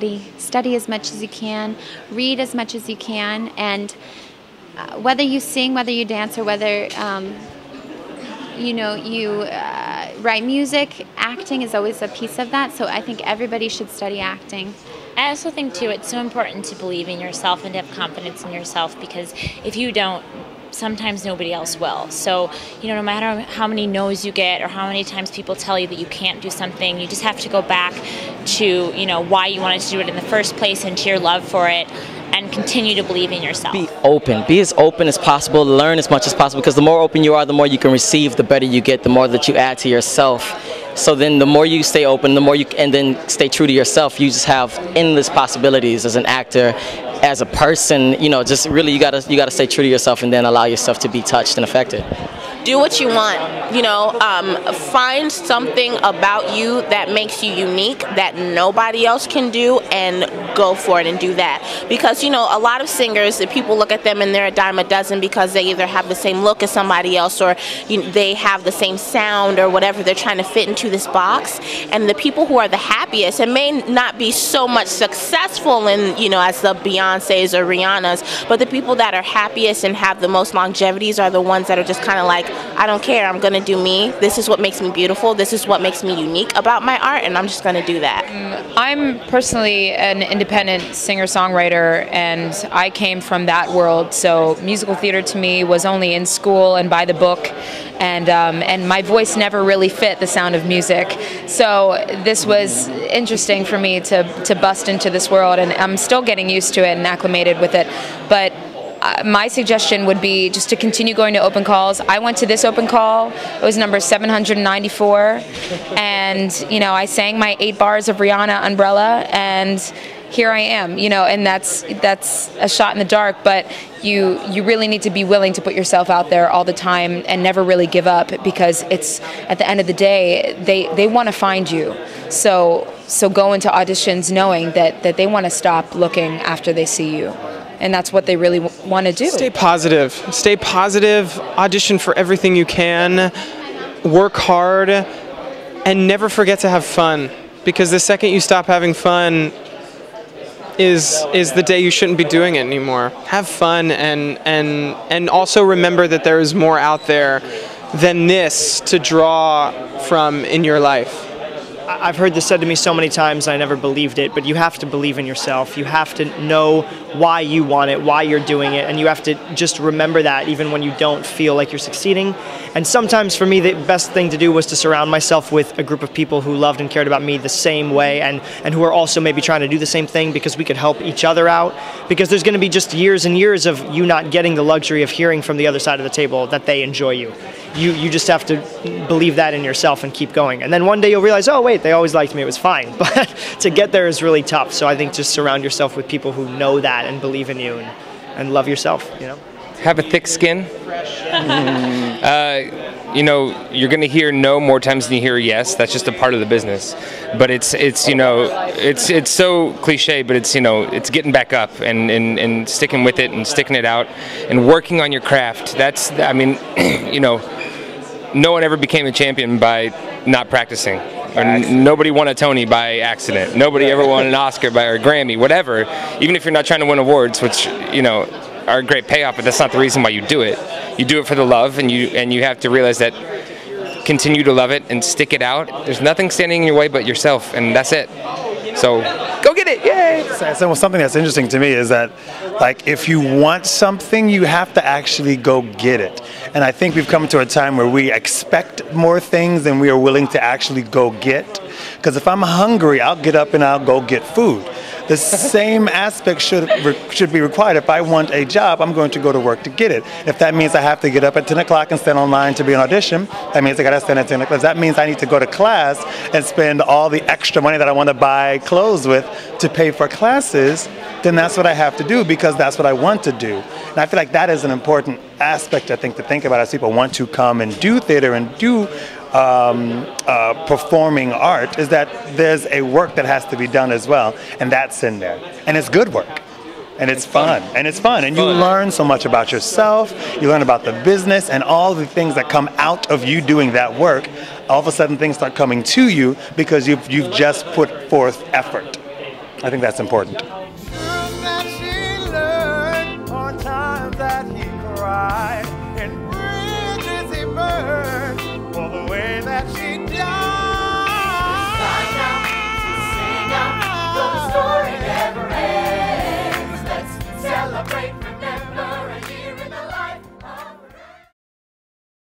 study. Study as much as you can. Read as much as you can. And whether you sing, whether you dance, or whether you write music, acting is always a piece of that. So I think everybody should study acting. I also think, too, it's so important to believe in yourself and to have confidence in yourself, because if you don't, sometimes nobody else will. So, no matter how many no's you get or how many times people tell you that you can't do something, you just have to go back to, why you wanted to do it in the first place and to your love for it, and continue to believe in yourself. Be open. Be as open as possible. Learn as much as possible, because the more open you are, the more you can receive, the better you get, the more that you add to yourself. So then the more you stay open, the more you, and then stay true to yourself, you just have endless possibilities as an actor, as a person. Just really you gotta stay true to yourself, and then allow yourself to be touched and affected. Do what you want, find something about you that makes you unique that nobody else can do, and go for it and do that. Because, a lot of singers, people look at them and they're a dime a dozen because they either have the same look as somebody else, or they have the same sound, or whatever. They're trying to fit into this box. And the people who are the happiest, and may not be so much successful in, as the Beyoncés or Rihannas, but the people that are happiest and have the most longevities are the ones that are just kind of like, I don't care, I'm going to do me. This is what makes me beautiful. This is what makes me unique about my art, and I'm just going to do that. I'm personally an independent singer-songwriter, and I came from that world. So musical theater to me was only in school and by the book, and my voice never really fit the sound of music. So this was interesting for me to bust into this world, and I'm still getting used to it and acclimated with it. But my suggestion would be just to continue going to open calls. I went to this open call. It was number 794, and I sang my 8 bars of Rihanna Umbrella, and here I am. And that's a shot in the dark, but you really need to be willing to put yourself out there all the time and never really give up, because it's, at the end of the day, they want to find you. So go into auditions knowing that they want to stop looking after they see you. And that's what they really want to do. Stay positive. Stay positive. Audition for everything you can. Work hard. And never forget to have fun. Because the second you stop having fun is the day you shouldn't be doing it anymore. Have fun, and also remember that there is more out there than this to draw from in your life. I've heard this said to me so many times, I never believed it, but you have to believe in yourself. You have to know why you want it, why you're doing it, and you have to just remember that even when you don't feel like you're succeeding. And sometimes for me, the best thing to do was to surround myself with a group of people who loved and cared about me the same way, and who are also maybe trying to do the same thing, because we could help each other out. Because there's going to be just years and years of you not getting the luxury of hearing from the other side of the table that they enjoy you. You just have to believe that in yourself and keep going. And then one day you'll realize, oh wait, they always liked me, it was fine. But to get there is really tough. So I think just surround yourself with people who know that and believe in you, and love yourself, Have a thick skin. You're going to hear no more times than you hear yes. That's just a part of the business. But it's so cliche, but it's getting back up and sticking with it and sticking it out and working on your craft. No one ever became a champion by not practicing. Or nobody won a Tony by accident. Nobody ever won an Oscar or a Grammy, whatever. Even if you're not trying to win awards, which are a great payoff, but that's not the reason why you do it. You do it for the love, and you have to realize that. Continue to love it and stick it out. There's nothing standing in your way but yourself, and that's it. So go get it, yay! So something that's interesting to me is that, if you want something, you have to actually go get it. And I think we've come to a time where we expect more things than we are willing to actually go get. Because if I'm hungry, I'll get up and I'll go get food. The same aspect should be required. If I want a job, I'm going to go to work to get it. If that means I have to get up at 10 o'clock and stand online to be an audition, that means I got to stand at 10 o'clock. That means I need to go to class and spend all the extra money that I want to buy clothes with to pay for classes, then that's what I have to do, because that's what I want to do. And I feel like that is an important aspect, I think, to think about as people want to come and do theater and do performing art, is that there's a work that has to be done as well, and that's in there. And it's good work. And it's fun. And it's fun. And you learn so much about yourself, you learn about the business, and all the things that come out of you doing that work. All of a sudden things start coming to you because you've just put forth effort. I think that's important. That she learned on times that he cried and bridges he burned.